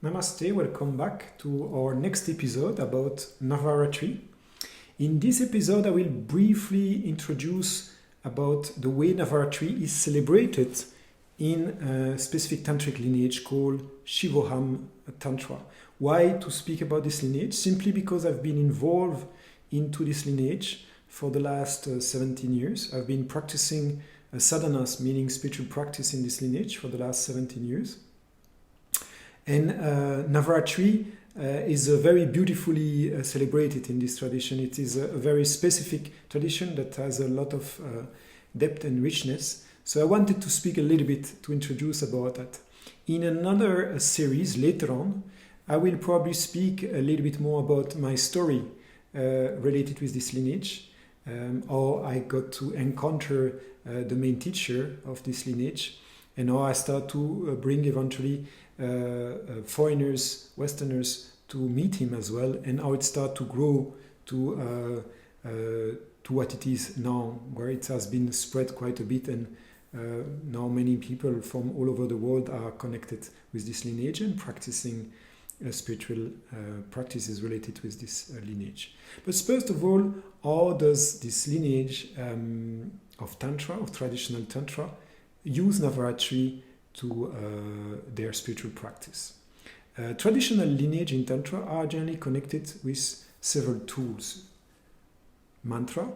Namaste, welcome back to our next episode about Navaratri. In this episode I will briefly introduce about the way Navaratri is celebrated in a specific tantric lineage called Shivoham Tantra. Why to speak about this lineage? Simply because I've been involved into this lineage for the last 17 years. I've been practicing sadhanas, meaning spiritual practice in this lineage for the last 17 years. And Navaratri is very beautifully celebrated in this tradition. It is a very specific tradition that has a lot of depth and richness. So I wanted to speak a little bit to introduce about that. In another series later on, I will probably speak a little bit more about my story related with this lineage, how I got to encounter the main teacher of this lineage, and how I start to bring eventually foreigners, Westerners to meet him as well, and how it started to grow to what it is now, where it has been spread quite a bit, and now many people from all over the world are connected with this lineage and practicing spiritual practices related with this lineage. But first of all, how does this lineage of Tantra, of traditional Tantra, use Navaratri to their spiritual practice? Traditional lineage in Tantra are generally connected with several tools: mantra,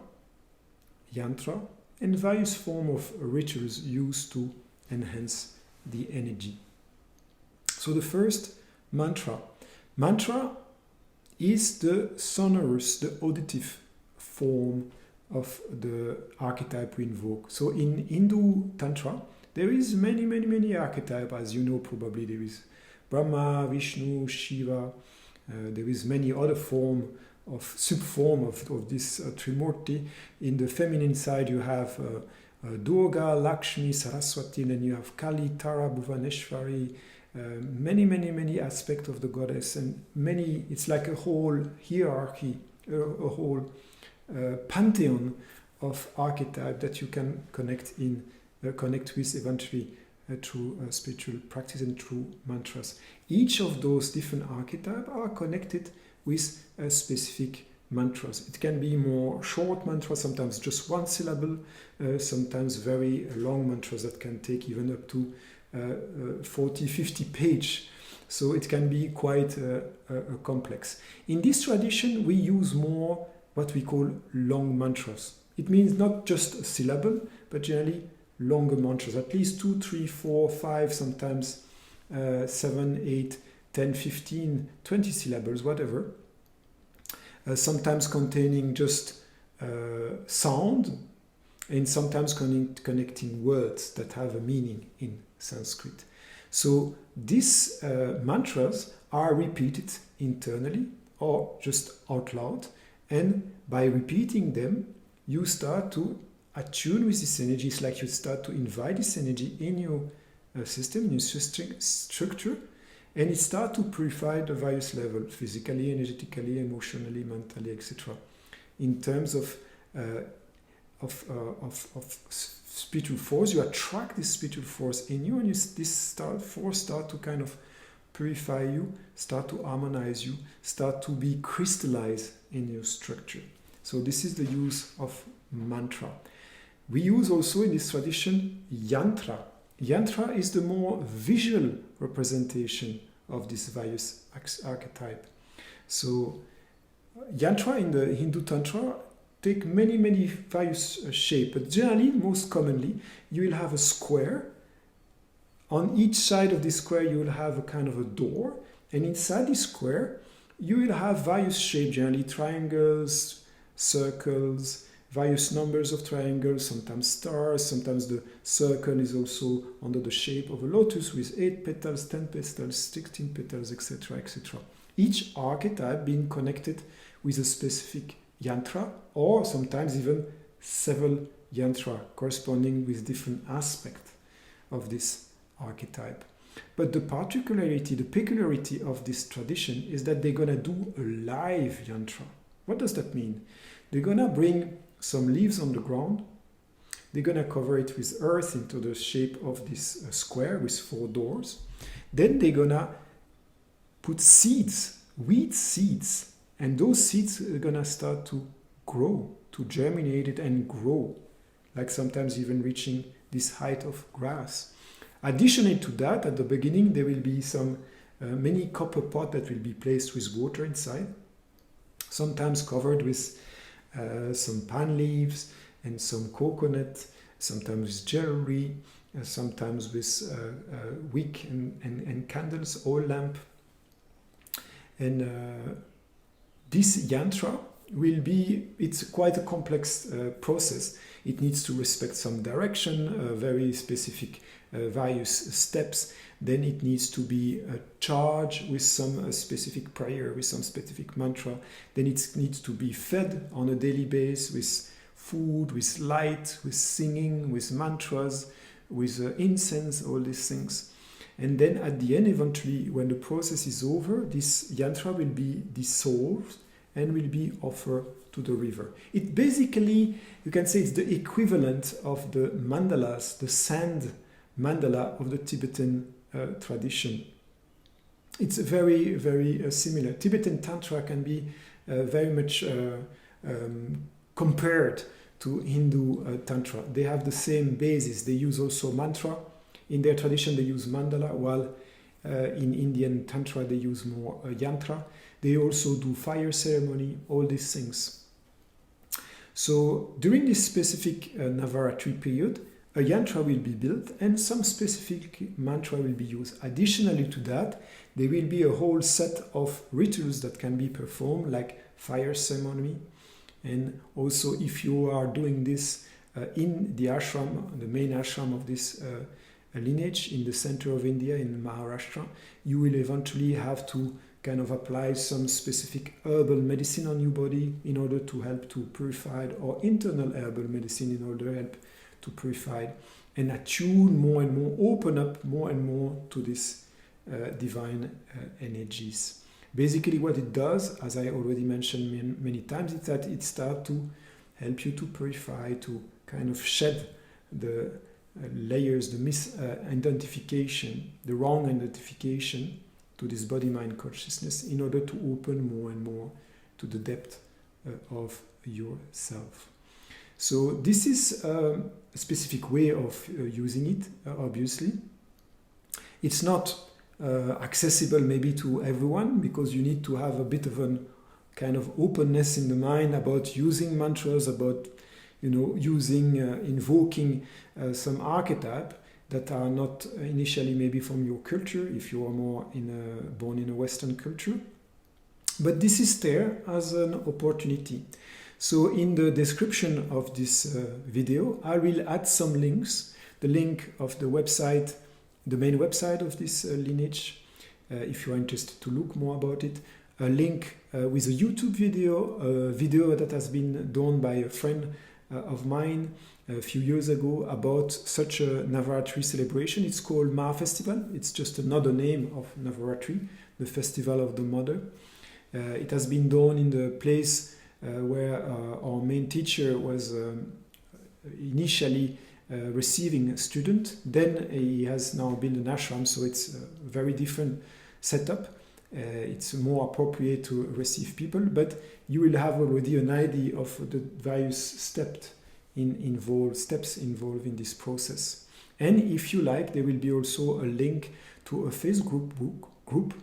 yantra, and various forms of rituals used to enhance the energy. So the first, mantra. Mantra is the sonorous, the auditive form of the archetype we invoke. So in Hindu Tantra, there is many archetypes, as you know probably. There is Brahma, Vishnu, Shiva. There is many other subform of this Trimurti. In the feminine side, you have Durga, Lakshmi, Saraswati, and then you have Kali, Tara, Bhuvaneshwari. Many aspects of the goddess, and it's like a whole hierarchy, a whole pantheon of archetypes that you can connect with eventually through spiritual practice and through mantras. Each of those different archetypes are connected with specific mantras. It can be more short mantras, sometimes just one syllable, sometimes very long mantras that can take even up to 40-50 page. So it can be quite complex. In this tradition, we use more what we call long mantras. It means not just a syllable, but generally longer mantras, at least 2, 3, 4, 5, sometimes 7, 8, 10, 15, 20 syllables, whatever. Sometimes containing just sound, and sometimes connecting words that have a meaning in Sanskrit. So these mantras are repeated internally or just out loud, and by repeating them, you start to attune with this energy. It's like you start to invite this energy in your system, in your structure, and it starts to purify the various levels, physically, energetically, emotionally, mentally, etc. In terms of spiritual force, you attract this spiritual force in you, and this force start to kind of purify you, start to harmonize you, start to be crystallized in your structure. So this is the use of mantra. We use also in this tradition yantra. Yantra is the more visual representation of this various archetype. So yantra in the Hindu Tantra take many various shapes, but generally, most commonly, you will have a square. On each side of this square, you will have a kind of a door, and inside this square, you will have various shapes, generally triangles, circles, various numbers of triangles, sometimes stars, sometimes the circle is also under the shape of a lotus with 8 petals, 10 petals, 16 petals, etc., etc. Each archetype being connected with a specific yantra, or sometimes even several yantra corresponding with different aspects of this archetype. But the peculiarity of this tradition is that they're going to do a live yantra. What does that mean? They're going to bring some leaves on the ground. They're going to cover it with earth into the shape of this square with 4 doors. Then they're going to put seeds, wheat seeds, and those seeds are going to start to grow, to germinate it and grow, like sometimes even reaching this height of grass. Additionally to that, at the beginning, there will be some many copper pot that will be placed with water inside, sometimes covered with some palm leaves and some coconut, sometimes with jewelry, sometimes with wick and candles, oil lamp. And this yantra will be, it's quite a complex process. It needs to respect some direction, very specific various steps. Then it needs to be charged with some specific prayer, with some specific mantra. Then it needs to be fed on a daily basis with food, with light, with singing, with mantras, with incense, all these things. And then at the end, eventually, when the process is over, this yantra will be dissolved and will be offered to the river. It basically, you can say it's the equivalent of the mandalas, the sand mandala of the Tibetan tradition. It's very, very similar. Tibetan Tantra can be very much compared to Hindu Tantra. They have the same basis. They use also mantra. In their tradition, they use mandala, while in Indian Tantra, they use more yantra. They also do fire ceremony, all these things. So during this specific Navaratri period, a yantra will be built and some specific mantra will be used. Additionally to that, there will be a whole set of rituals that can be performed, like fire ceremony. And also, if you are doing this in the ashram, the main ashram of this lineage in the center of India, in Maharashtra, you will eventually have to kind of apply some specific herbal medicine on your body in order to help to purify, or internal herbal medicine in order to help to purify and attune more and more, open up more and more to these divine energies. Basically what it does, as I already mentioned many times, is that it starts to help you to purify, to kind of shed the layers, the misidentification, the wrong identification to this body-mind consciousness in order to open more and more to the depth of yourself. So this is a specific way of using it, obviously. It's not accessible maybe to everyone, because you need to have a bit of a kind of openness in the mind about using mantras, about using, invoking some archetype that are not initially maybe from your culture, if you are more born in a Western culture. But this is there as an opportunity. So in the description of this video, I will add some links. The link of the website, the main website of this lineage, if you are interested to look more about it. A link with a YouTube video, a video that has been done by a friend of mine a few years ago about such a Navaratri celebration. It's called Ma Festival. It's just another name of Navaratri, the Festival of the Mother. It has been done in the place where our main teacher was initially receiving a student. Then he has now built an ashram, so it's a very different setup. It's more appropriate to receive people, but you will have already an idea of the various steps involved in this process. And if you like, there will be also a link to a Facebook group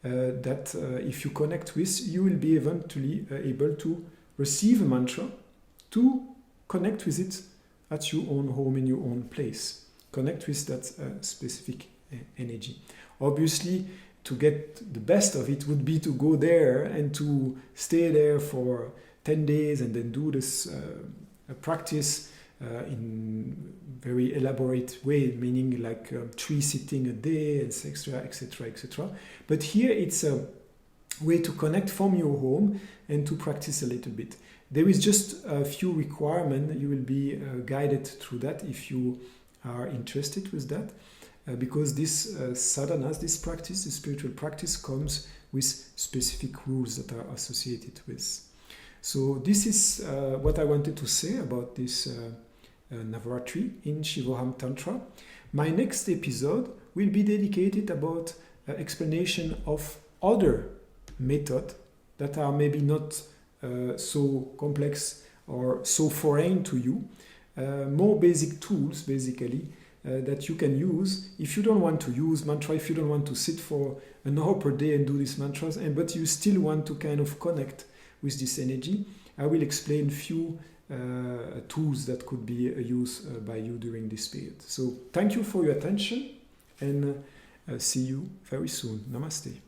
that if you connect with, you will be eventually able to receive a mantra, to connect with it at your own home, in your own place. Connect with that specific energy. Obviously, to get the best of it would be to go there and to stay there for 10 days and then do this practice in very elaborate way, meaning like 3 sitting a day, etc., etc., etc. But here it's a way to connect from your home and to practice a little bit. There is just a few requirements. You will be guided through that if you are interested with that. Because this sadhanas, this practice, this spiritual practice, comes with specific rules that are associated with. So this is what I wanted to say about this Navaratri in Shivoham Tantra. My next episode will be dedicated about explanation of other methods that are maybe not so complex or so foreign to you. More basic tools, basically, that you can use if you don't want to use mantra, if you don't want to sit for an hour per day and do these mantras, but you still want to kind of connect with this energy. I will explain few tools that could be used by you during this period. So thank you for your attention, and see you very soon. Namaste.